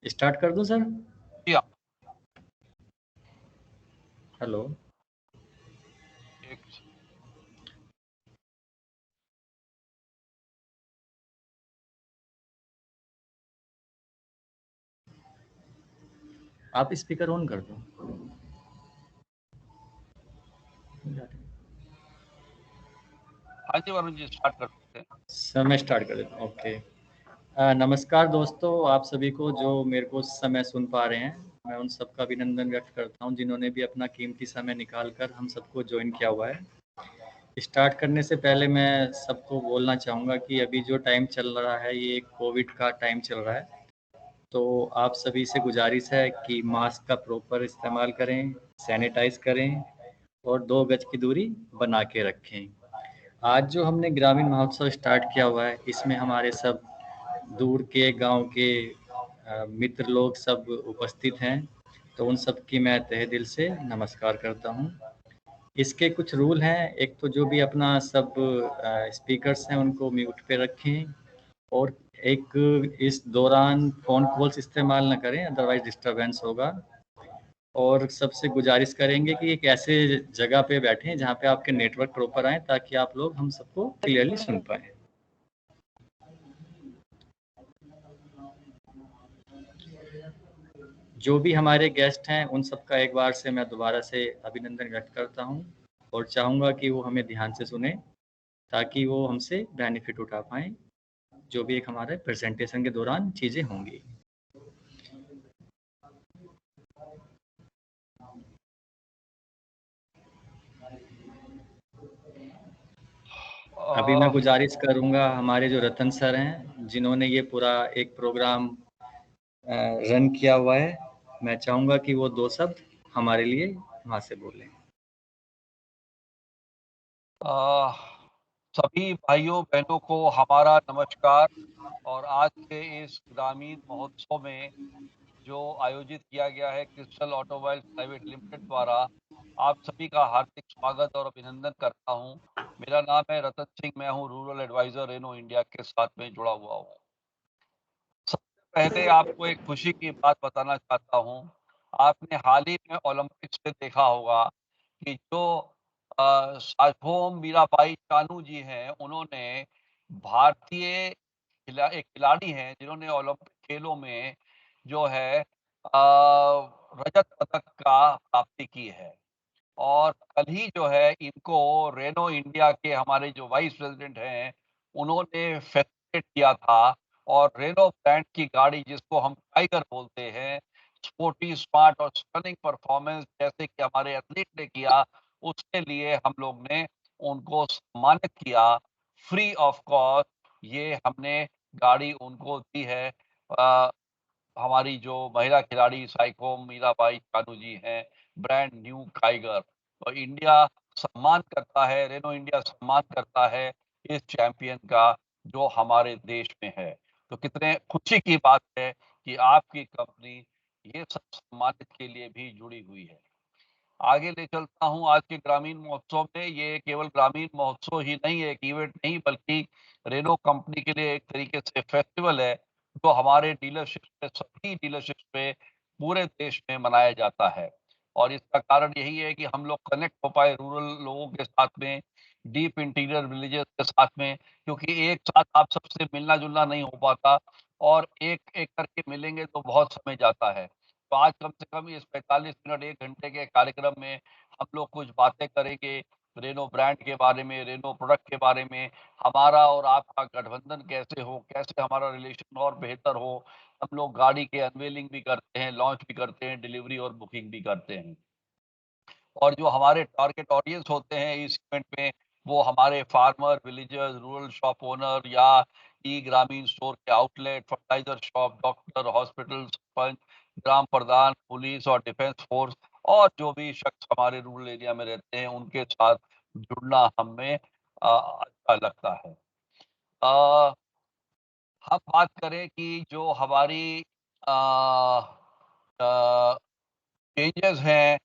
Start कर दूं sir? या हेलो। एक आप स्पीकर ऑन कर दो। हाँ जी वरुण जी, स्टार्ट कर सकते हैं। सर मैं स्टार्ट कर देता हूँ। ओके। नमस्कार दोस्तों, आप सभी को जो मेरे को उस समय सुन पा रहे हैं, मैं उन सबका अभिनंदन व्यक्त करता हूँ जिन्होंने भी अपना कीमती समय निकाल कर हम सबको ज्वाइन किया हुआ है। स्टार्ट करने से पहले मैं सबको बोलना चाहूँगा कि अभी जो टाइम चल रहा है ये कोविड का टाइम चल रहा है, तो आप सभी से गुजारिश है कि मास्क का प्रॉपर इस्तेमाल करें, सैनिटाइज करें और 2 गज की दूरी बना के रखें। आज जो हमने ग्रामीण महोत्सव स्टार्ट किया हुआ है, इसमें हमारे सब दूर के गांव के मित्र लोग सब उपस्थित हैं, तो उन सब की मैं तहे दिल से नमस्कार करता हूं। इसके कुछ रूल हैं। एक तो जो भी अपना सब स्पीकर्स हैं उनको म्यूट पे रखें, और एक इस दौरान फ़ोन कॉल्स इस्तेमाल ना करें, अदरवाइज डिस्टरबेंस होगा। और सबसे गुजारिश करेंगे कि एक ऐसे जगह पे बैठें जहाँ पे आपके नेटवर्क प्रॉपर आए, ताकि आप लोग हम सबको क्लियरली सुन पाएँ। जो भी हमारे गेस्ट हैं उन सबका एक बार से मैं दोबारा से अभिनंदन व्यक्त करता हूँ, और चाहूँगा कि वो हमें ध्यान से सुने ताकि वो हमसे बेनिफिट उठा पाएँ, जो भी एक हमारे प्रेजेंटेशन के दौरान चीज़ें होंगी। अभी मैं गुजारिश करूँगा हमारे जो रतन सर हैं, जिन्होंने ये पूरा एक प्रोग्राम रन किया हुआ है, मैं चाहूँगा कि वो 2 शब्द हमारे लिए वहाँ से बोलें। सभी भाइयों बहनों को हमारा नमस्कार। और आज के इस ग्रामीण महोत्सव में जो आयोजित किया गया है क्रिस्टल ऑटोमोबाइल्स प्राइवेट लिमिटेड द्वारा, आप सभी का हार्दिक स्वागत और अभिनंदन करता हूं। मेरा नाम है रतन सिंह, मैं हूं रूरल एडवाइजर रेनो इंडिया के साथ में जुड़ा हुआ हूं। सबसे पहले आपको एक खुशी की बात बताना चाहता हूं। आपने हाल ही में ओलंपिक्स में देखा होगा कि जो सार्वभौम मीराबाई चानू जी हैं, उन्होंने भारतीय एक खिलाड़ी हैं जिन्होंने ओलंपिक खेलों में जो है रजत पदक का प्राप्ति की है। और कल ही जो है इनको रेनो इंडिया के हमारे जो वाइस प्रेसिडेंट हैं, उन्होंने फेलिसिटेट किया था। और रेनो ब्रांड की गाड़ी, जिसको हम टाइगर बोलते हैं, स्पोर्टी, स्मार्ट और स्टनिंग परफॉर्मेंस जैसे कि हमारे एथलीट ने किया, उसके लिए हम लोग ने उनको सम्मानित किया फ्री ऑफ कॉस्ट। ये हमने गाड़ी उनको दी है। हमारी जो महिला खिलाड़ी साइको मीराबाई चानू जी हैं, ब्रांड न्यू टाइगर। तो इंडिया सम्मान करता है, रेनो इंडिया सम्मान करता है इस चैंपियन का जो हमारे देश में है। तो कितने खुशी की बात है कि आपकी कंपनी ये सब सम्मानित के लिए भी जुड़ी हुई है। आगे ले चलता हूँ। आज के ग्रामीण महोत्सव में, ये केवल ग्रामीण महोत्सव ही नहीं है, एक इवेंट नहीं, बल्कि रेनो कंपनी के लिए एक तरीके से फेस्टिवल है, जो हमारे डीलरशिप पे, सभी डीलरशिप पे पूरे देश में मनाया जाता है। और इसका कारण यही है कि हम लोग कनेक्ट हो पाए रूरल लोगों के साथ में, डीप इंटीरियर विलेजेस के साथ में, क्योंकि एक साथ आप सबसे मिलना जुलना नहीं हो पाता, और एक एक करके मिलेंगे तो बहुत समय जाता है। तो आज कम से कम इस 45 मिनट 1 घंटे के कार्यक्रम में हम लोग कुछ बातें करेंगे रेनो ब्रांड के बारे में, रेनो प्रोडक्ट के बारे में, हमारा और आपका गठबंधन कैसे हो, कैसे हमारा रिलेशन और बेहतर हो। हम लोग गाड़ी के अनवेलिंग भी करते हैं, लॉन्च भी करते हैं, डिलीवरी और बुकिंग भी करते हैं। और जो हमारे टारगेट ऑडियंस होते हैं इस इवेंट में, वो हमारे farmer, villagers, rural shop owner या ई ग्रामीण स्टोर के outlet, fertilizer shop, doctor, hospital, sarpanch, ग्राम प्रधान, पुलिस और डिफेंस फोर्स, और जो भी शख्स हमारे रूरल एरिया में रहते हैं, उनके साथ जुड़ना हमें अच्छा लगता है। अ, हम बात करें कि जो हमारी चेंजेस हैं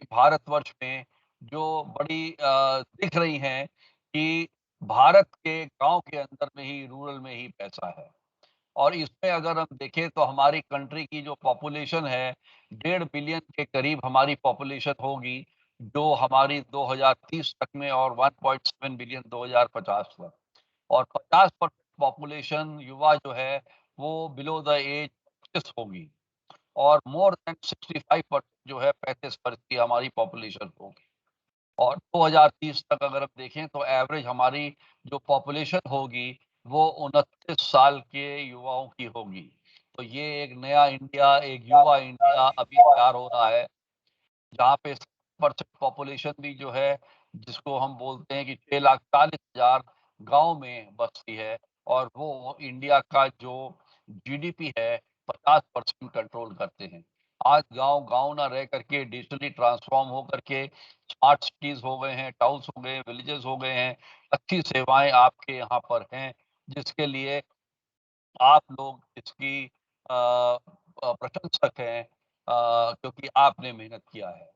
भारतवर्ष में, जो बड़ी दिख रही हैं कि भारत के गांव के अंदर में ही, रूरल में ही पैसा है। और इसमें अगर हम देखें तो हमारी कंट्री की जो पॉपुलेशन है 1.5 बिलियन के करीब हमारी पॉपुलेशन होगी, जो हमारी 2030 तक में, और 1.7 बिलियन 2050 तक। और 50% पॉपुलेशन युवा जो है वो बिलो द एज 25 होगी, और मोर देन 65% जो है 35 वर्ष की हमारी पॉपुलेशन होगी। और 2030 तक अगर हम देखें तो एवरेज हमारी जो पॉपुलेशन होगी वो 29 साल के युवाओं की होगी। तो ये एक नया इंडिया, एक युवा इंडिया अभी तैयार हो रहा है, जहाँ पे 60% पॉपुलेशन भी जो है, जिसको हम बोलते हैं कि 6,40,000 गाँव में बसती है, और वो इंडिया का जो जीडीपी है 50% कंट्रोल करते हैं। आज गाँव गाँव ना रह करके डिजिटली ट्रांसफॉर्म हो करके स्मार्ट सिटीज़ हो गए हैं, टाउन्स हो गए हैं, विलेजेस हो गए हैं। अच्छी सेवाएँ आपके यहाँ पर हैं, जिसके लिए आप लोग इसकी प्रशंसक हैं, क्योंकि आपने मेहनत किया है।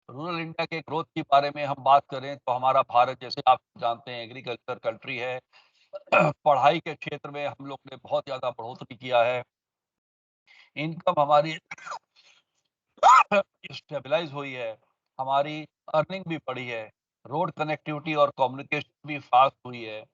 रूरल इंडिया के ग्रोथ के बारे में हम बात करें तो हमारा भारत, जैसे आप जानते हैं, एग्रीकल्चर कंट्री है। पढ़ाई के क्षेत्र में हम लोग ने बहुत ज़्यादा बढ़ोतरी किया है। इनकम हमारी स्टेबलाइज़ हुई है, हमारी अर्निंग भी बढ़ी है, रोड कनेक्टिविटी और कम्युनिकेशन भी फास्ट हुई है,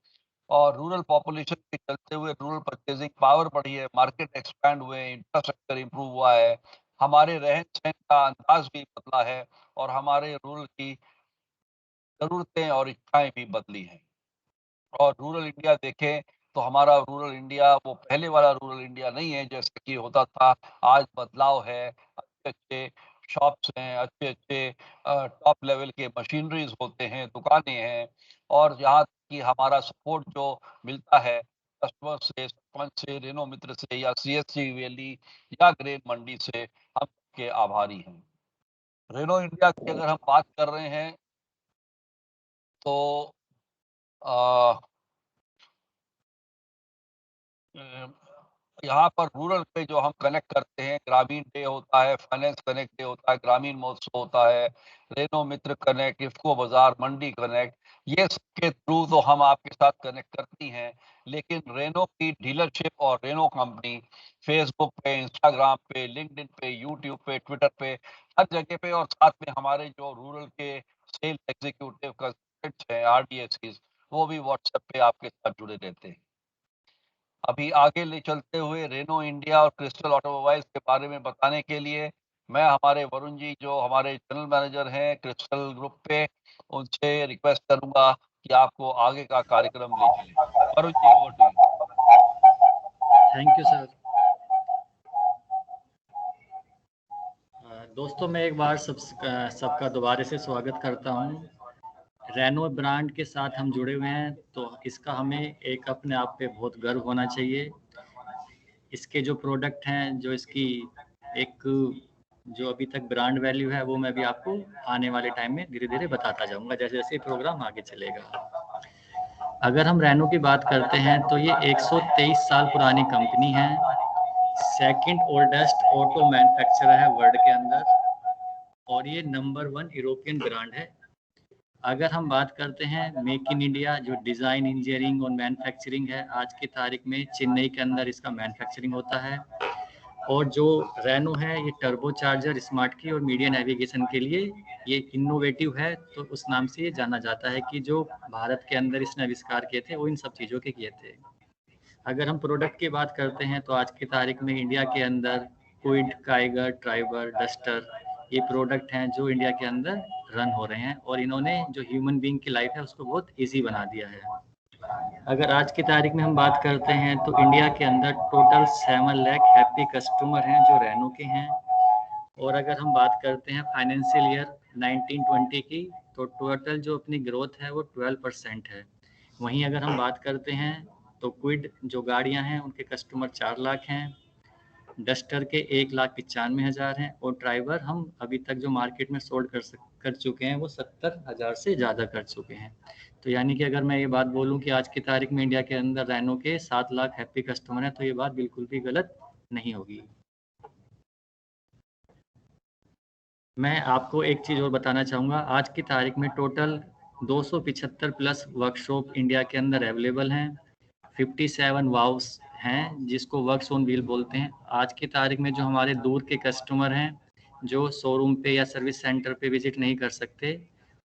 और रूरल पॉपुलेशन के चलते हुए रूरल परचेजिंग पावर बढ़ी है, मार्केट एक्सपैंड हुए हैं, इंफ्रास्ट्रक्चर इम्प्रूव हुआ है, हमारे रहन-सहन का अंदाज़ भी बदला है, और हमारे रूरल की ज़रूरतें और इच्छाएँ भी बदली हैं। और रूरल इंडिया देखें तो हमारा रूरल इंडिया वो पहले वाला रूरल इंडिया नहीं है जैसे कि होता था। आज बदलाव है, अच्छे-अच्छे शॉप्स हैं, अच्छे-अच्छे टॉप लेवल के मशीनरीज़ होते हैं, दुकानें हैं, और यहाँ तक कि हमारा सपोर्ट जो मिलता है कस्टमर से, सरपंच से, रेनो मित्र से, या सीएससी वैली या ग्रेन मंडी से, हम के आभारी हैं। रेनो इंडिया की अगर हम बात कर रहे हैं तो अ अ, यहाँ पर रूरल पे जो हम कनेक्ट करते हैं, ग्रामीण डे होता है, फाइनेंस कनेक्ट डे होता है, ग्रामीण महोत्सव होता है, रेनो मित्र कनेक्ट, इफ़्को बाज़ार, मंडी कनेक्ट, ये सबके थ्रू तो हम आपके साथ कनेक्ट करती हैं। लेकिन रेनो की डीलरशिप और रेनो कंपनी फ़ेसबुक पे, इंस्टाग्राम पे, लिंक्डइन पे, यूट्यूब पे, ट्विटर पे, हर जगह पे, और साथ में हमारे जो रूरल के सेल्स एग्ज़ीक्यूटिव कंसल्टेंट्स हैं, आरडीएससीज़, वो भी व्हाट्सएप पे आपके साथ जुड़े रहते हैं। अभी आगे ले चलते हुए रेनो इंडिया और क्रिस्टल ऑटोमोबाइल्स के बारे में बताने के लिए मैं हमारे वरुण जी, जो हमारे जनरल मैनेजर हैं क्रिस्टल ग्रुप पे, उनसे रिक्वेस्ट करूँगा कि आपको आगे का कार्यक्रम ले चलें। Varun ji, over to you. Thank you sir. दोस्तों, मैं एक बार सबका दोबारा से स्वागत करता हूँ। रेनो ब्रांड के साथ हम जुड़े हुए हैं, तो इसका हमें एक अपने आप पे बहुत गर्व होना चाहिए। इसके जो प्रोडक्ट हैं, जो इसकी एक जो अभी तक ब्रांड वैल्यू है, वो मैं भी आपको आने वाले टाइम में धीरे-धीरे बताता जाऊँगा, जैसे-जैसे प्रोग्राम आगे चलेगा। अगर हम रेनो की बात करते हैं, तो ये 123 साल पुरानी कंपनी है। सेकंड ओल्डेस्ट ऑटो मैन्युफैक्चरर है वर्ल्ड के अंदर, और ये नंबर 1 यूरोपियन ब्रांड है। अगर हम बात करते हैं मेक इन इंडिया, जो डिज़ाइन, इंजीनियरिंग और मैन्युफैक्चरिंग है, आज की तारीख में चेन्नई के अंदर इसका मैन्युफैक्चरिंग होता है। और जो रेनो है, ये टर्बो चार्जर, स्मार्ट की और मीडिया नेविगेशन के लिए ये इनोवेटिव है, तो उस नाम से ये जाना जाता है कि जो भारत के अंदर इसने आविष्कार किए थे, वो इन सब चीज़ों के किए थे। अगर हम प्रोडक्ट की बात करते हैं, तो आज की तारीख में इंडिया के अंदर क्विड, काइगर, ट्राइबर, डस्टर, ये प्रोडक्ट हैं जो इंडिया के अंदर रन हो रहे हैं, और इन्होंने जो ह्यूमन बीइंग की लाइफ है उसको बहुत ईजी बना दिया है। अगर आज की तारीख में हम बात करते हैं, तो इंडिया के अंदर टोटल 7 लाख हैप्पी कस्टमर हैं जो रेनो के हैं। और अगर हम बात करते हैं फाइनेंशियल ईयर 1920 की, तो टोटल जो अपनी ग्रोथ है वो 12% है। वहीं अगर हम बात करते हैं, तो क्विड जो गाड़ियां हैं उनके कस्टमर 4 लाख हैं, डस्टर के 1,95,000 हैं, और ड्राइवर हम अभी तक जो मार्केट में सोल्ड कर चुके हैं वो 70,000 से ज़्यादा कर चुके हैं। तो यानी कि अगर मैं ये बात बोलूँ कि आज की तारीख में इंडिया के अंदर रेनो के 7 लाख हैप्पी कस्टमर हैं, तो ये बात बिल्कुल भी गलत नहीं होगी। मैं आपको एक चीज़ और बताना चाहूँगा, आज की तारीख में टोटल 275 प्लस वर्कशॉप इंडिया के अंदर अवेलेबल हैं। 57 वाव्स हैं जिसको वर्क्स ऑन व्हील बोलते हैं। आज की तारीख में जो हमारे दूर के कस्टमर हैं जो शोरूम पे या सर्विस सेंटर पे विजिट नहीं कर सकते,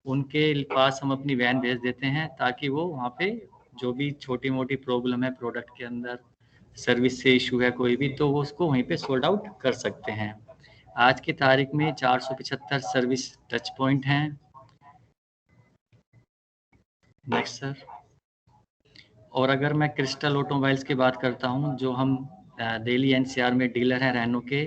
उनके पास हम अपनी वैन भेज देते हैं ताकि वो वहाँ पे जो भी छोटी मोटी प्रॉब्लम है प्रोडक्ट के अंदर, सर्विस से इशू है कोई भी, तो वो उसको वहीं पे सोल्ड आउट कर सकते हैं। आज की तारीख में 475 सर्विस टच पॉइंट हैं। Next sir. और अगर मैं क्रिस्टल ऑटोमोबाइल्स की बात करता हूं, जो हम दिल्ली एनसीआर में डीलर हैं रेनो के,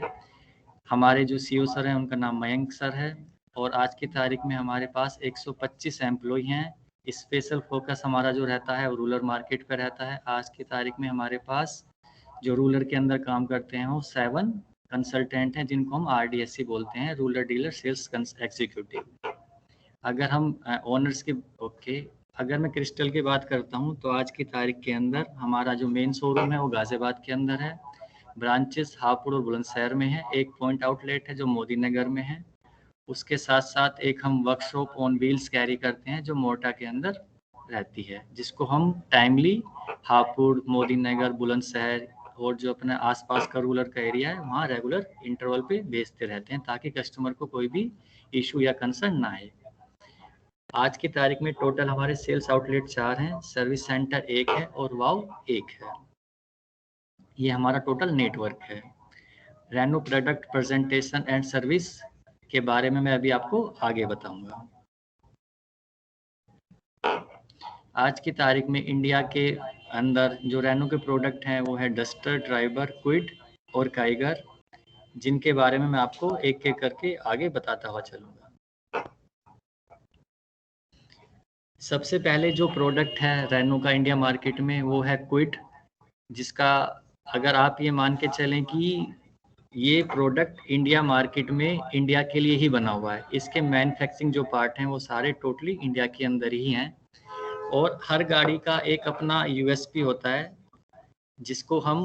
हमारे जो सीईओ सर हैं उनका नाम मयंक सर है, और आज की तारीख में हमारे पास 125 एम्प्लॉय हैं। स्पेशल फोकस हमारा जो रहता है वो रूरल मार्केट पर रहता है। आज की तारीख में हमारे पास जो रूरल के अंदर काम करते हैं वो 7 कंसल्टेंट हैं, जिनको हम RDSC बोलते हैं, रूरल डीलर सेल्स एग्जीक्यूटिव। अगर हम ओनर्स के अगर मैं क्रिस्टल की बात करता हूं, तो आज की तारीख के अंदर हमारा जो मेन शोरूम है वो गाजियाबाद के अंदर है। ब्रांचेस हापुड़ और बुलंदशहर में है। एक पॉइंट आउटलेट है जो मोदी नगर में है। उसके साथ साथ एक हम वर्कशॉप ऑन व्हील्स कैरी करते हैं जो मोटा के अंदर रहती है, जिसको हम टाइमली हापुड़, मोदी नगर, बुलंदशहर और जो अपने आसपास का रूरल का एरिया है वहाँ रेगुलर इंटरवल पे भेजते रहते हैं ताकि कस्टमर को कोई भी इशू या कंसर्न ना आए। आज की तारीख में टोटल हमारे सेल्स आउटलेट 4 हैं, सर्विस सेंटर 1 है और वाव 1 है। ये हमारा टोटल नेटवर्क है। Renault product presentation and service के बारे में मैं अभी आपको आगे बताऊंगा। आज की तारीख में इंडिया के अंदर जो रेनो के प्रोडक्ट हैं वो है डस्टर, ड्राइवर, क्विड और काइगर, जिनके बारे में मैं आपको एक एक करके आगे बताता हुआ चलूँगा। सबसे पहले जो प्रोडक्ट है रेनो का इंडिया मार्केट में वो है क्विड, जिसका अगर आप ये मान के चलें कि ये प्रोडक्ट इंडिया मार्केट में इंडिया के लिए ही बना हुआ है। इसके मैन्युफैक्चरिंग जो पार्ट हैं वो सारे टोटली इंडिया के अंदर ही हैं, और हर गाड़ी का एक अपना USP होता है जिसको हम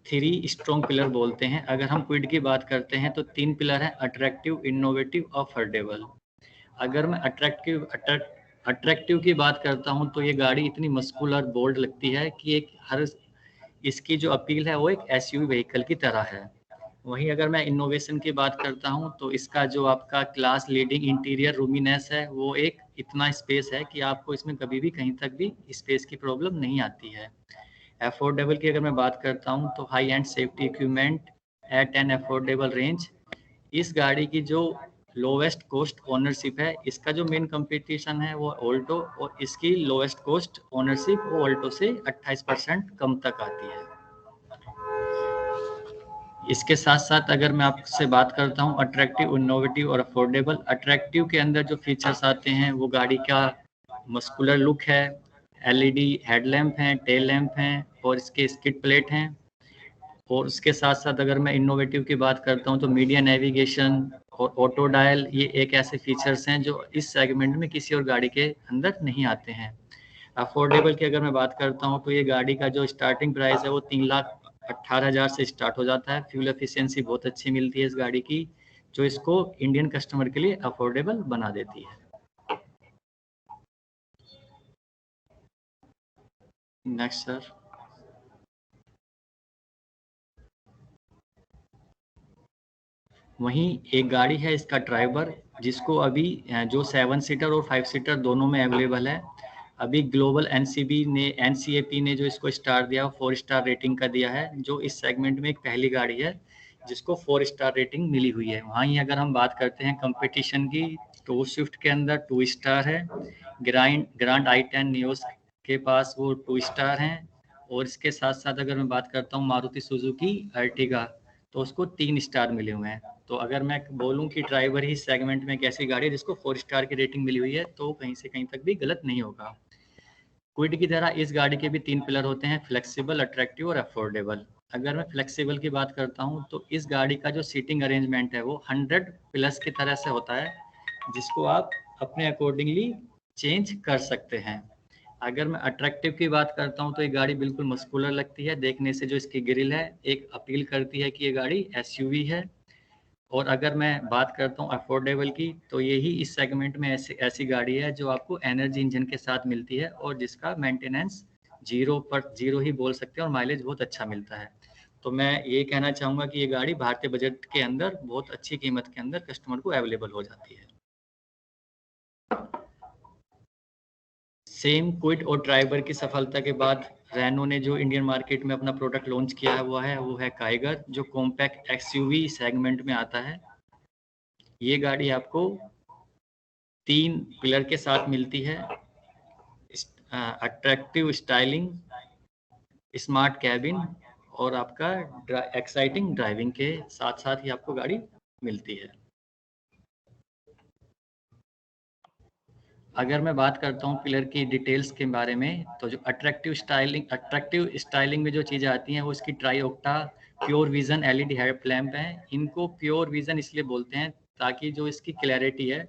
3 स्ट्रॉन्ग पिलर बोलते हैं। अगर हम क्विड की बात करते हैं तो 3 पिलर हैं: अट्रैक्टिव, इनोवेटिव, अफोर्डेबल। अगर मैं अट्रैक्टिव की बात करता हूं तो ये गाड़ी इतनी मस्कुलर, बोल्ड लगती है कि एक हर इसकी जो अपील है वो एक SUV व्हीकल की तरह है। वहीं अगर मैं इनोवेशन की बात करता हूं तो इसका जो आपका क्लास लीडिंग इंटीरियर रूमीनेस है वो एक इतना स्पेस है कि आपको इसमें कभी भी कहीं तक भी स्पेस की प्रॉब्लम नहीं आती है। अफोर्डेबल की अगर मैं बात करता हूं तो high and safety equipment at an affordable range. इस गाड़ी की जो लोवेस्ट कॉस्ट ओनरशिप है, इसका जो मेन कंपटीशन है वो ऑल्टो, और इसकी लोवेस्ट कॉस्ट ओनरशिप वो ऑल्टो से 28% कम तक आती है। इसके साथ साथ अगर मैं आपसे बात करता हूँ अट्रैक्टिव, इनोवेटिव और अफोर्डेबल। अट्रैक्टिव के अंदर जो फीचर्स आते हैं वो गाड़ी का मस्कुलर लुक है, LED हेडलैम्प हैं, टेल लैम्प हैं और इसके स्किड प्लेट हैं। और उसके साथ साथ अगर मैं इनोवेटिव की बात करता हूं तो मीडिया नेविगेशन और ऑटो डायल, ये एक ऐसे फीचर्स हैं जो इस सेगमेंट में किसी और गाड़ी के अंदर नहीं आते हैं। अफोर्डेबल की अगर मैं बात करता हूं तो ये गाड़ी का जो स्टार्टिंग प्राइस है वो 3,18,000 से स्टार्ट हो जाता है। फ्यूल एफिशिएंसी बहुत अच्छी मिलती है इस गाड़ी की, जो इसको इंडियन कस्टमर के लिए अफोर्डेबल बना देती है। Next sir. वहीं एक गाड़ी है इसका ड्राइवर, जिसको अभी जो 7 सीटर और 5 सीटर दोनों में अवेलेबल है। अभी ग्लोबल NCAP ने जो इसको स्टार दिया 4 स्टार रेटिंग का दिया है, जो इस सेगमेंट में एक पहली गाड़ी है जिसको 4 स्टार रेटिंग मिली हुई है। वहीं अगर हम बात करते हैं कंपटीशन की तो स्विफ्ट के अंदर 2 स्टार है, ग्रांड i10 नियोस के पास वो 2 स्टार हैं, और इसके साथ साथ अगर मैं बात करता हूँ मारुति सुजुकी अर्टिगा तो उसको 3 स्टार मिले हुए हैं। तो अगर मैं बोलूं कि ड्राइवर ही सेगमेंट में एक ऐसी गाड़ी है जिसको 4 स्टार की रेटिंग मिली हुई है तो कहीं से कहीं तक भी गलत नहीं होगा। क्विड की तरह इस गाड़ी के भी 3 पिलर होते हैं: फ्लेक्सिबल, अट्रैक्टिव और अफोर्डेबल। अगर मैं फ्लेक्सिबल की बात करता हूं तो इस गाड़ी का जो सीटिंग अरेंजमेंट है वो 100 प्लस की तरह से होता है, जिसको आप अपने अकॉर्डिंगली चेंज कर सकते हैं। अगर मैं अट्रैक्टिव की बात करता हूं तो ये गाड़ी बिल्कुल मस्कुलर लगती है, देखने से जो इसकी ग्रिल है एक अपील करती है कि ये गाड़ी SUV है। और अगर मैं बात करता हूँ अफोर्डेबल की तो यही इस सेगमेंट में ऐसी गाड़ी है जो आपको एनर्जी इंजन के साथ मिलती है और जिसका मेंटेनेंस जीरो ही बोल सकते हैं और माइलेज बहुत अच्छा मिलता है। तो मैं ये कहना चाहूँगा कि ये गाड़ी भारतीय बजट के अंदर बहुत अच्छी कीमत के अंदर कस्टमर को अवेलेबल हो जाती है। सेम क्विड और ड्राइवर की सफलता के बाद रेनो ने जो इंडियन मार्केट में अपना प्रोडक्ट लॉन्च किया हुआ है वो है काइगर, जो कॉम्पैक्ट एक्सयूवी सेगमेंट में आता है। ये गाड़ी आपको 3 पिलर के साथ मिलती है, अट्रैक्टिव स्टाइलिंग, स्मार्ट कैबिन और आपका एक्साइटिंग ड्राइविंग के साथ साथ ही आपको गाड़ी मिलती है। अगर मैं बात करता हूँ पिलर की डिटेल्स के बारे में, तो जो अट्रैक्टिव स्टाइलिंग में जो चीज़ें आती हैं वो इसकी try octa pure vision LED head lamp हैं। इनको प्योर विजन इसलिए बोलते हैं ताकि जो इसकी क्लैरिटी है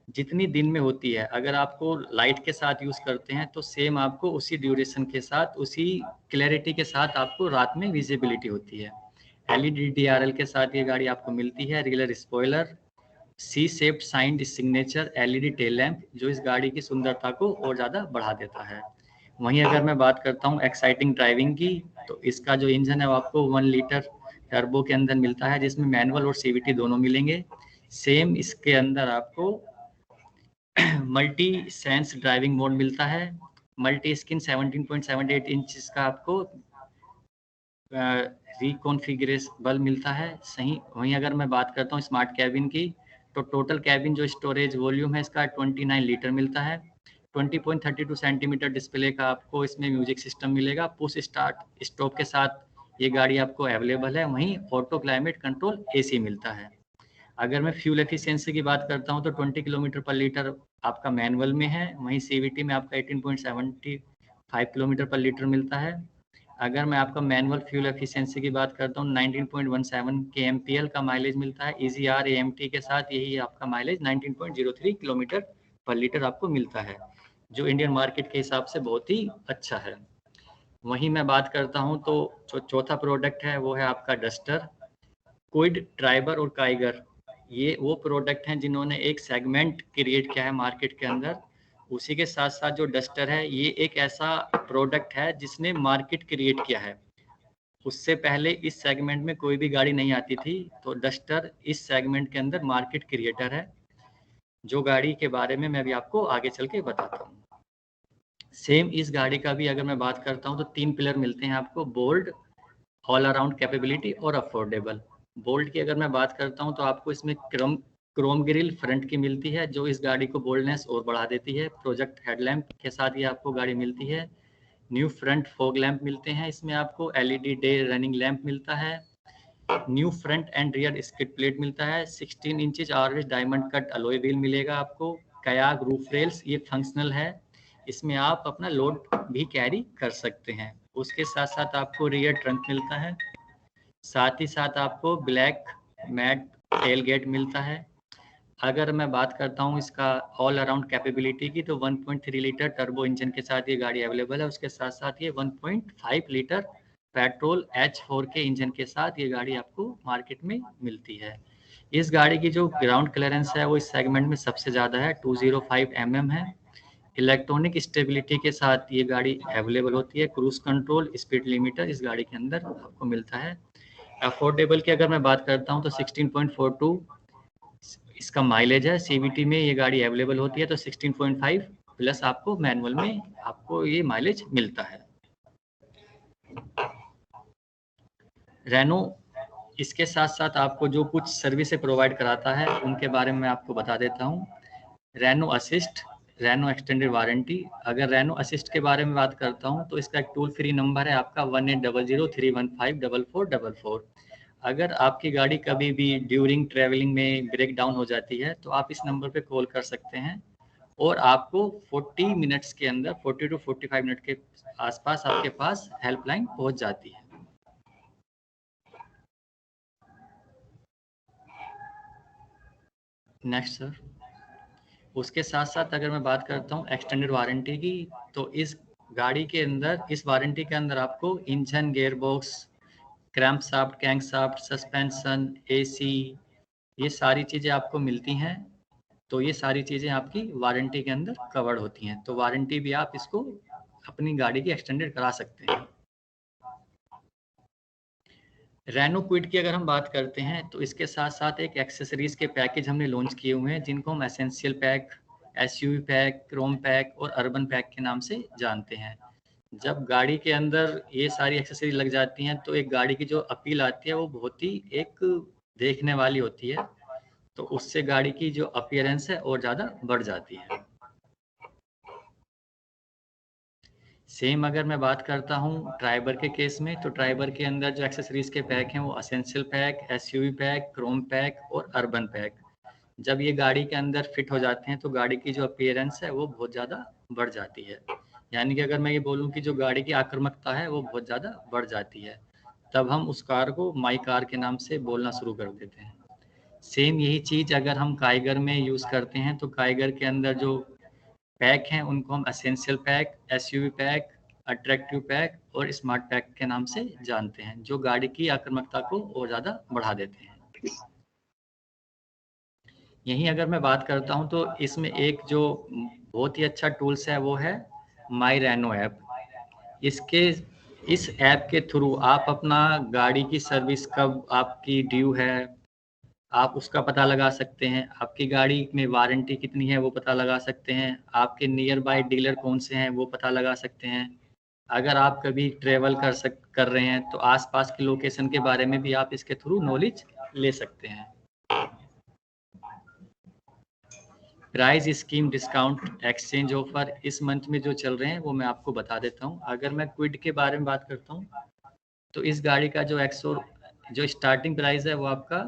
जितनी दिन में होती है, अगर आपको लाइट के साथ यूज़ करते हैं तो सेम आपको उसी ड्यूरेशन के साथ उसी क्लैरिटी के साथ आपको रात में विजिबिलिटी होती है। एलईडी डीआरएल के साथ ये गाड़ी आपको मिलती है। Rear spoiler, C shaped signed signature LED tail lamp जो इस गाड़ी की सुंदरता को और ज़्यादा बढ़ा देता है। वहीं अगर मैं बात करता हूँ एक्साइटिंग ड्राइविंग की, तो इसका जो इंजन है वो आपको 1 लीटर टर्बो के अंदर मिलता है, जिसमें मैनुअल और सीवीटी दोनों मिलेंगे। सेम इसके अंदर आपको मल्टी सेंस ड्राइविंग मोड मिलता है। मल्टी स्क्रीन 17.78 इंच का आपको रिकॉन्फिगरेबल मिलता है। सही वहीं अगर मैं बात करता हूँ स्मार्ट कैबिन की, तो टोटल कैबिन जो स्टोरेज वॉल्यूम है इसका 29 लीटर मिलता है। 20.32 सेंटीमीटर डिस्प्ले का आपको इसमें म्यूजिक सिस्टम मिलेगा। पुश स्टार्ट स्टॉप के साथ ये गाड़ी आपको अवेलेबल है। वहीं ऑटो क्लाइमेट कंट्रोल एसी मिलता है। अगर मैं फ्यूल एफिशिएंसी की बात करता हूँ तो 20 किलोमीटर पर लीटर आपका मैनुअल में है। वहीं सीवीटी में आपका 18.75 किलोमीटर पर लीटर मिलता है। अगर मैं आपका मैनुअल फ्यूल एफिशिएंसी की बात करता हूँ 19.17 kmpl का माइलेज मिलता है। EGR AMT के साथ यही आपका माइलेज 19.03 किलोमीटर पर लीटर आपको मिलता है, जो इंडियन मार्केट के हिसाब से बहुत ही अच्छा है। वहीं मैं बात करता हूँ तो जो चौथा प्रोडक्ट है वो है आपका डस्टर। क्विड, ड्राइवर और काइगर ये वो प्रोडक्ट हैं जिन्होंने एक सेगमेंट क्रिएट किया है मार्केट के अंदर। उसी के साथ साथ जो डस्टर है ये एक ऐसा प्रोडक्ट है जिसने मार्केट क्रिएट किया है। उससे पहले इस सेगमेंट में कोई भी गाड़ी नहीं आती थी, तो डस्टर इस सेगमेंट के अंदर मार्केट क्रिएटर है, जो गाड़ी के बारे में मैं भी आपको आगे चल के बताता हूँ। सेम इस गाड़ी का भी अगर मैं बात करता हूँ तो 3 पिलर मिलते हैं आपको, बोल्ड, ऑल अराउंड कैपेबिलिटी और अफोर्डेबल। बोल्ड की अगर मैं बात करता हूँ तो आपको इसमें क्रोम ग्रिल फ्रंट की मिलती है, जो इस गाड़ी को बोल्डनेस और बढ़ा देती है। प्रोजेक्ट हेडलैम्प के साथ ये आपको गाड़ी मिलती है। न्यू फ्रंट फॉग लैंप मिलते हैं इसमें आपको। एलईडी डे रनिंग लैंप मिलता है। New front end rear skid plate मिलता है। 16 inches RS diamond cut alloy wheel मिलेगा आपको। कयाग रूफ रेल्स ये फंक्शनल है, इसमें आप अपना लोड भी कैरी कर सकते हैं। उसके साथ साथ आपको रियर ट्रंक मिलता है। साथ ही साथ आपको ब्लैक मैट टेल गेट मिलता है। अगर मैं बात करता हूँ इसका ऑल अराउंड कैपेबिलिटी की, तो 1.3 लीटर टर्बो इंजन के साथ ये गाड़ी अवेलेबल है। उसके साथ साथ ये 1.5 लीटर पेट्रोल H4 के इंजन के साथ ये गाड़ी आपको मार्केट में मिलती है। इस गाड़ी की जो ग्राउंड क्लियरेंस है वो इस सेगमेंट में सबसे ज़्यादा है, 205 mm है। इलेक्ट्रॉनिक स्टेबिलिटी के साथ ये गाड़ी अवेलेबल होती है। क्रूज कंट्रोल, स्पीड लिमिटर इस गाड़ी के अंदर आपको मिलता है। अफोर्डेबल की अगर मैं बात करता हूँ तो 16.42 इसका माइलेज है। सीवीटी में ये गाड़ी अवेलेबल होती है तो 16.5 प्लस आपको मैनुअल में आपको ये माइलेज मिलता है। रेनो इसके साथ साथ आपको जो कुछ सर्विसेज प्रोवाइड कराता है उनके बारे में आपको बता देता हूँ। Renault assist, Renault extended warranty. अगर रेनो असिस्ट के बारे में बात करता हूँ तो इसका एक टोल फ्री नंबर है आपका 1800-315-4444। अगर आपकी गाड़ी कभी भी ड्यूरिंग ट्रैवलिंग में ब्रेक डाउन हो जाती है तो आप इस नंबर पे कॉल कर सकते हैं और आपको 40 मिनट्स के अंदर 40 to 45 मिनट के आसपास आपके पास हेल्पलाइन पहुंच जाती है। Next sir. उसके साथ साथ अगर मैं बात करता हूँ एक्सटेंडेड वारंटी की, तो इस गाड़ी के अंदर इस वारंटी के अंदर आपको engine, gear box, crankshaft, crankshaft, suspension, AC ये सारी चीज़ें आपको मिलती हैं। तो ये सारी चीज़ें आपकी वारंटी के अंदर कवर्ड होती हैं। तो वारंटी भी आप इसको अपनी गाड़ी की एक्सटेंडेड करा सकते हैं। रेनो क्विड की अगर हम बात करते हैं तो इसके साथ साथ एक एक्सेसरीज के पैकेज हमने लॉन्च किए हुए हैं, जिनको हम essential pack, SUV pack, Chrome pack और अर्बन पैक के नाम से जानते हैं। जब गाड़ी के अंदर ये सारी एक्सेसरीज लग जाती हैं तो एक गाड़ी की जो अपील आती है वो बहुत ही एक देखने वाली होती है, तो उससे गाड़ी की जो अपीयरेंस है और ज़्यादा बढ़ जाती है। सेम अगर मैं बात करता हूँ ट्राइबर के केस में, तो ट्राइबर के अंदर जो एक्सेसरीज के पैक हैं वो essential pack, SUV pack, Chrome pack और अर्बन पैक, जब ये गाड़ी के अंदर फिट हो जाते हैं तो गाड़ी की जो अपीयरेंस है वो बहुत ज़्यादा बढ़ जाती है। यानी कि अगर मैं ये बोलूँ कि जो गाड़ी की आक्रामकता है वो बहुत ज़्यादा बढ़ जाती है, तब हम उस कार को माई कार के नाम से बोलना शुरू कर देते हैं। सेम यही चीज़ अगर हम काइगर में यूज़ करते हैं तो काइगर के अंदर जो पैक हैं उनको हम essential pack, SUV pack, attractive pack और स्मार्ट पैक के नाम से जानते हैं, जो गाड़ी की आक्रामकता को और ज़्यादा बढ़ा देते हैं। यहीं अगर मैं बात करता हूं तो इसमें एक जो बहुत ही अच्छा टूल्स है वो है माई रेनो ऐप। इसके इस ऐप के थ्रू आप अपना गाड़ी की सर्विस कब आपकी ड्यू है आप उसका पता लगा सकते हैं, आपकी गाड़ी में वारंटी कितनी है वो पता लगा सकते हैं, आपके नियर बाय डीलर कौन से हैं वो पता लगा सकते हैं। अगर आप कभी ट्रेवल कर रहे हैं तो आसपास की लोकेशन के बारे में भी आप इसके थ्रू नॉलेज ले सकते हैं। Price scheme, discount, exchange offer इस मंथ में जो चल रहे हैं वो मैं आपको बता देता हूँ। अगर मैं क्विड के बारे में बात करता हूँ तो इस गाड़ी का जो स्टार्टिंग प्राइस है वो आपका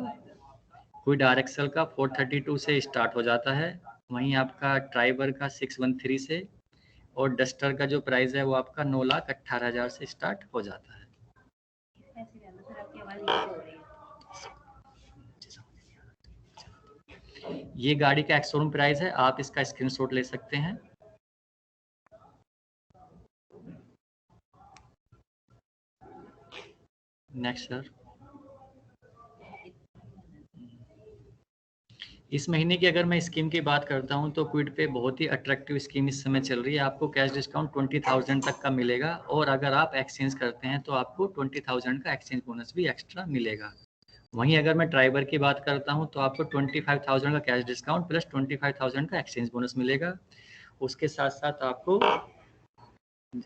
क्विड RXL का 432 से स्टार्ट हो जाता है। वहीं आपका ट्राइबर का 613 से और डस्टर का जो प्राइस है वो आपका 9,18,000 से स्टार्ट हो जाता है। ये गाड़ी का एक्स-शोरूम प्राइस है, आप इसका स्क्रीनशॉट ले सकते हैं। Next sir. इस महीने की अगर मैं स्कीम की बात करता हूं तो क्विड पे बहुत ही अट्रैक्टिव स्कीम इस समय चल रही है। आपको कैश डिस्काउंट 20,000 तक का मिलेगा और अगर आप एक्सचेंज करते हैं तो आपको 20,000 का एक्सचेंज बोनस भी एक्स्ट्रा मिलेगा। वहीं अगर मैं ट्राइबर की बात करता हूं तो आपको 25,000 का कैश डिस्काउंट प्लस 25,000 का एक्सचेंज बोनस मिलेगा। उसके साथ साथ आपको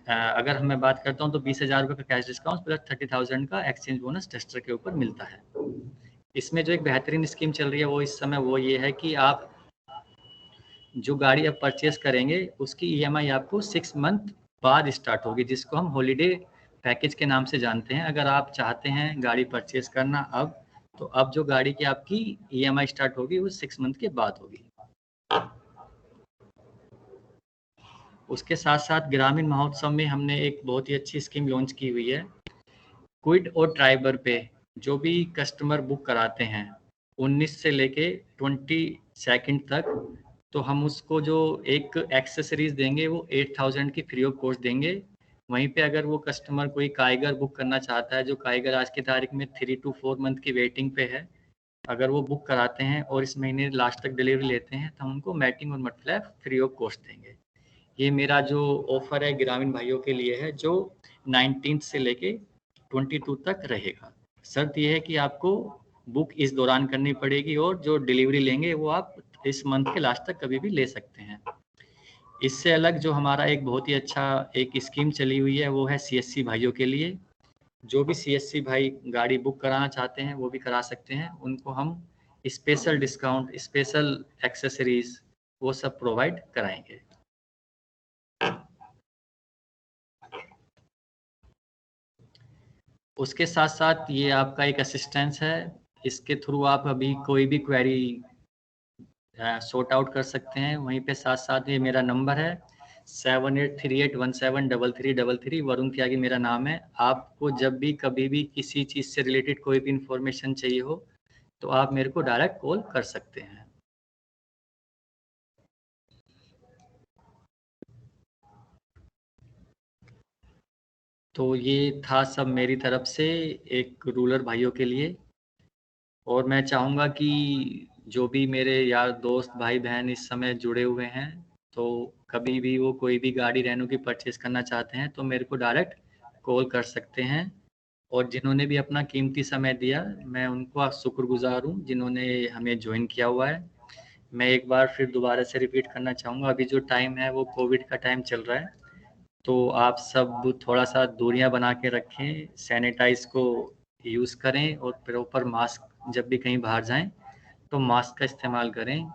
अगर मैं बात करता हूं तो 20,000 रुपये का कैश डिस्काउंट प्लस 30,000 का एक्सचेंज बोनस टेस्टर के ऊपर मिलता है। इसमें जो एक बेहतरीन स्कीम चल रही है वो इस समय वो ये है कि आप जो गाड़ी आप परचेस करेंगे उसकी EMI आपको 6 मंथ बाद स्टार्ट होगी, जिसको हम हॉलीडे पैकेज के नाम से जानते हैं। अगर आप चाहते हैं गाड़ी परचेस करना तो अब जो गाड़ी की आपकी EMI स्टार्ट होगी वो 6 मंथ के बाद होगी। उसके साथ साथ ग्रामीण महोत्सव में हमने एक बहुत ही अच्छी स्कीम लॉन्च की हुई है। क्विड और ट्राइबर पे जो भी कस्टमर बुक कराते हैं 19 से लेके 22 तक, तो हम उसको जो एक एक्सेसरीज देंगे वो 8,000 की फ्री ऑफ कॉस्ट देंगे। वहीं पे अगर वो कस्टमर कोई काइगर बुक करना चाहता है, जो काइगर आज की तारीख में 3 to 4 मंथ की वेटिंग पे है, अगर वो बुक कराते हैं और इस महीने लास्ट तक डिलीवरी लेते हैं तो हम उनको मैटिंग और mud flap free of cost देंगे। ये मेरा जो ऑफर है ग्रामीण भाइयों के लिए है, जो 19 से लेके 22 तक रहेगा। शर्त यह है कि आपको बुक इस दौरान करनी पड़ेगी और जो डिलीवरी लेंगे वो आप इस मंथ के लास्ट तक कभी भी ले सकते हैं। इससे अलग जो हमारा एक बहुत ही अच्छा एक स्कीम चली हुई है वो है CSC भाइयों के लिए। जो भी CSC भाई गाड़ी बुक कराना चाहते हैं वो भी करा सकते हैं, उनको हम स्पेशल डिस्काउंट, स्पेशल एक्सेसरीज वो सब प्रोवाइड कराएंगे। उसके साथ साथ ये आपका एक असिस्टेंस है, इसके थ्रू आप अभी कोई भी क्वेरी सॉर्ट आउट कर सकते हैं। वहीं पे साथ साथ ये मेरा नंबर है 7838173333, वरुण त्यागी मेरा नाम है। आपको जब भी कभी भी किसी चीज़ से रिलेटेड कोई भी इंफॉर्मेशन चाहिए हो तो आप मेरे को डायरेक्ट कॉल कर सकते हैं। तो ये था सब मेरी तरफ से एक रूरल भाइयों के लिए, और मैं चाहूँगा कि जो भी मेरे यार दोस्त भाई बहन इस समय जुड़े हुए हैं तो कभी भी वो कोई भी गाड़ी रेनो की परचेज़ करना चाहते हैं तो मेरे को डायरेक्ट कॉल कर सकते हैं। और जिन्होंने भी अपना कीमती समय दिया, मैं उनका शुक्रगुज़ार हूँ जिन्होंने हमें जॉइन किया हुआ है। मैं एक बार फिर दोबारा से रिपीट करना चाहूँगा, अभी जो टाइम है वो कोविड का टाइम चल रहा है, तो आप सब थोड़ा-सा दूरियाँ बना के रखें, सैनिटाइज़ को यूज़ करें और प्रॉपर मास्क, जब भी कहीं बाहर जाएँ, तो मास्क का इस्तेमाल करें।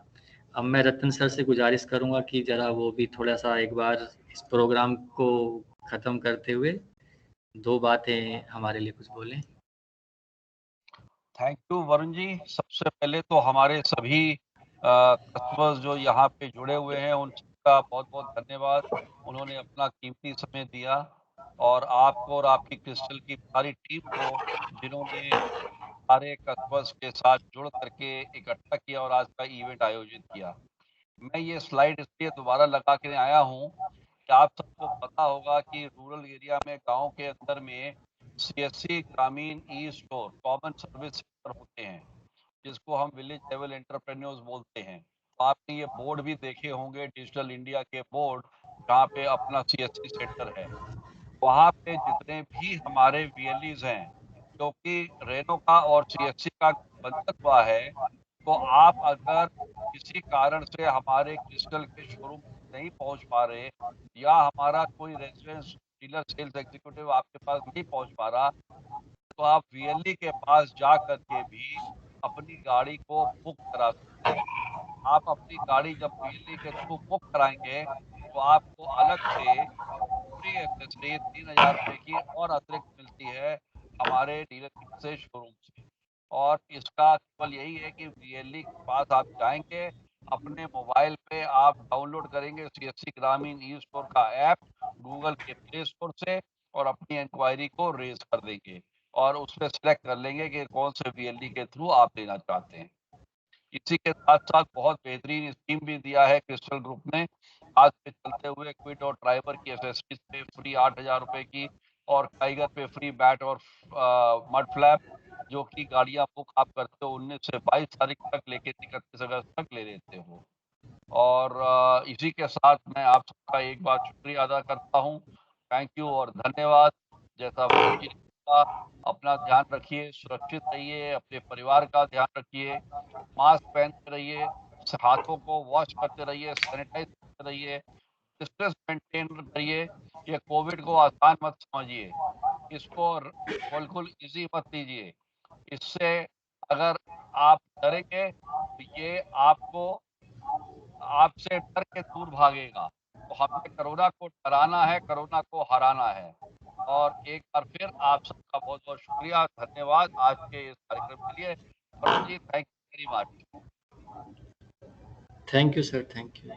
अब मैं रतन सर से गुज़ारिश करूँगा कि ज़रा वो भी थोड़ा-सा एक बार इस प्रोग्राम को ख़त्म करते हुए 2 बातें हमारे लिए कुछ बोलें। Thank you Varun ji. सबसे पहले तो हमारे सभी कस्टमर्स जो यहाँ पे जुड़े हुए हैं उन सबका बहुत-बहुत धन्यवाद। उन्होंने अपना कीमती समय दिया और आपको और आपकी क्रिस्टल की सारी टीम को जिन्होंने सारे कस्टमर्स के साथ जुड़ करके इकट्ठा किया और आज का इवेंट आयोजित किया। मैं ये स्लाइड इसलिए दोबारा लगा के आया हूँ कि आप सबको पता होगा कि रूरल एरिया में गाँव के अंदर में सीएससी ग्रामीण e store common service centre होते हैं, जिसको हम विलेज लेवल एंटरप्रेन्योर्स बोलते हैं। तो आपने ये बोर्ड भी देखे होंगे डिजिटल इंडिया के बोर्ड, जहाँ पे अपना सीएससी सेंटर है। वहाँ पे जितने भी हमारे वीएलईज़ हैं, क्योंकि रेनो का और सीएससी का बंधन हुआ है, तो आप अगर किसी कारण से हमारे क्रिस्टल के शोरूम नहीं पहुँच पा रहे या हमारा कोई रेजिडेंस डीलर सेल्स एग्जीक्यूटिव आपके पास नहीं पहुँच पा रहा, तो आप वीएलई के पास जा कर के भी अपनी गाड़ी को बुक करा सकते हैं। आप अपनी गाड़ी जब वीएलई के थ्रू बुक कराएँगे, तो आपको अलग से पूरी एक्सेसरीज 3000 रुपए की और अतिरिक्त मिलती है हमारे डीलरशिप से, शोरूम से। और इसका केवल यही है कि वीएलई के पास आप जाएँगे, अपने मोबाइल पे आप डाउनलोड करेंगे सीएससी ग्रामीण ई स्टोर का ऐप गूगल के प्ले स्टोर से और अपनी इंक्वायरी को रेज़ कर देंगे और उसमें सेलेक्ट कर लेंगे कि कौन से वीएलई के थ्रू आप लेना चाहते हैं। इसी के साथ-साथ बहुत बेहतरीन स्कीम भी दिया है क्रिस्टल ग्रुप ने। आज पे चलते हुए क्विड और ड्राइवर की एक्सेसरीज़ पे फ्री 8000 रुपए की और टाइगर पे फ्री बैट और मड फ्लैप, जो कि गाड़ियाँ बुक आप करते हो 19 से 22 तारीख तक लेके 31 अगस्त तक ले लेते हो। और इसी के साथ मैं आप सबका एक बार शुक्रिया अदा करता हूँ। थैंक यू और धन्यवाद। जैसा वरुण जी ने कहा, अपना ध्यान रखिए, सुरक्षित रहिए, अपने परिवार का ध्यान रखिए, मास्क पहनते रहिए, हाथों को वॉश करते रहिए, सैनिटाइज़ करते रहिए, डिस्टेंस मेंटेन करिए। ये कोविड को आसान मत समझिए, इसको बिल्कुल ईज़ी मत लीजिए। इससे अगर आप डरेंगे, तो ये आपको आपसे डर के दूर भागेगा। तो हमें कोरोना को डराना है, कोरोना को हराना है। और एक बार फिर आप सबका बहुत-बहुत शुक्रिया, धन्यवाद आज के इस कार्यक्रम के लिए। Varun ji, thank you very much. Thank you sir, thank you.